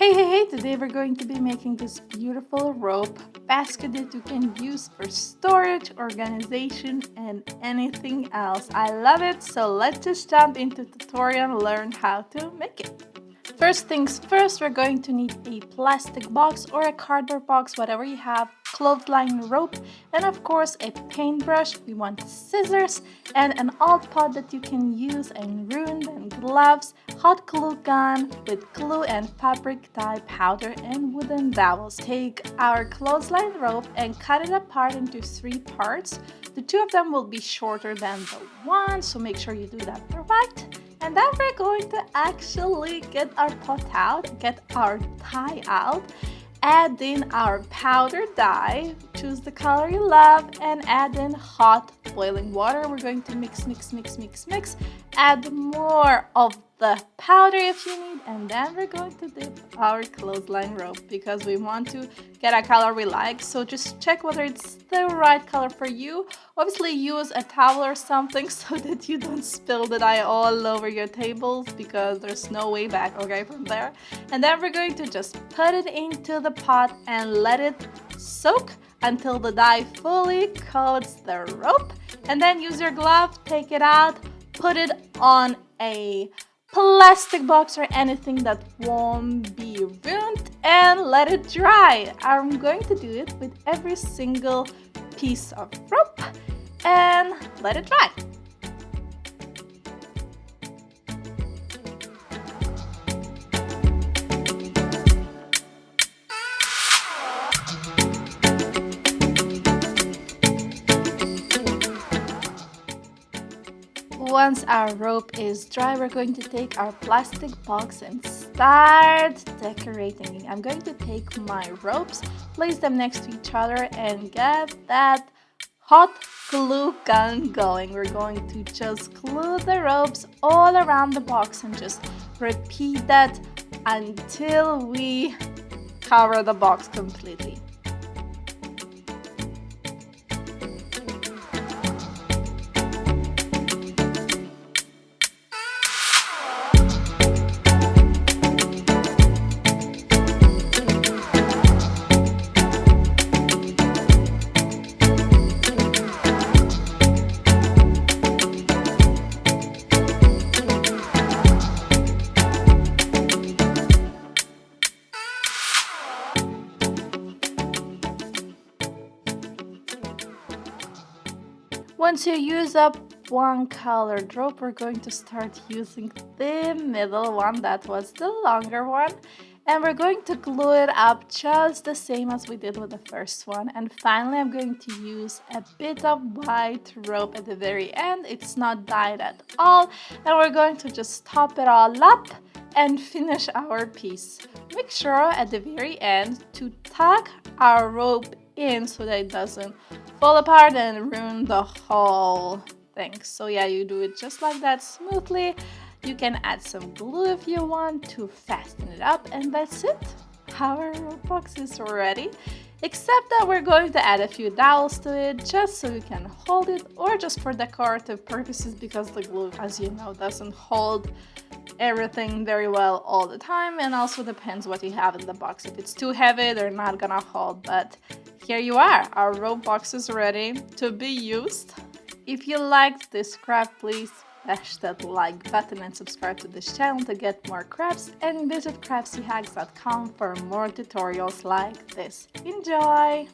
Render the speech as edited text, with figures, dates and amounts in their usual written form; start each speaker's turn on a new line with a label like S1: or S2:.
S1: Hey, today we're going to be making this beautiful rope basket that you can use for storage, organization, and anything else. I love it, so let's just jump into the tutorial and learn how to make it. First things first, we're going to need a plastic box or a cardboard box, whatever you have, clothesline rope, and of course a paintbrush. We want scissors and an old pot that you can use, and ruined, and gloves, hot glue gun with glue and fabric dye powder, and wooden dowels. Take our clothesline rope and cut it apart into 3 parts. The 2 of them will be shorter than the one, so make sure you do that perfect. And then we're going to actually get our pot out, get our dye out, add in our powder dye, choose the color you love, and add in hot boiling water. We're going to mix, add more of the powder if you need, and then we're going to dip our clothesline rope because we want to get a color we like. So just check whether it's the right color for you. Obviously use a towel or something so that you don't spill the dye all over your tables, because there's no way back, okay, from there. And then we're going to just put it into the pot and let it soak until the dye fully coats the rope. And then use your glove, take it out, put it on a plastic box or anything that won't be ruined, and let it dry. I'm going to do it with every single piece of rope and let it dry. Once our rope is dry, we're going to take our plastic box and start decorating. I'm going to take my ropes, place them next to each other, and get that hot glue gun going. We're going to just glue the ropes all around the box and just repeat that until we cover the box completely. Once you use up one colored rope, we're going to start using the middle one, that was the longer one, and we're going to glue it up just the same as we did with the first one. And finally, I'm going to use a bit of white rope at the very end. It's not dyed at all, and we're going to just top it all up and finish our piece. Make sure at the very end to tuck our rope in so that it doesn't fall apart and ruin the whole thing. So yeah, you do it just like that smoothly. You can add some glue if you want to fasten it up, and that's it. Our rope box is ready, except that we're going to add a few dowels to it just so you can hold it, or just for decorative purposes, because the glue, as you know, doesn't hold everything very well all the time, and also depends what you have in the box. If it's too heavy, they're not gonna hold. But here you are, our rope box is ready to be used. If you liked this craft, please smash that like button and subscribe to this channel to get more crafts, and visit craftyhacks.com for more tutorials like this. Enjoy!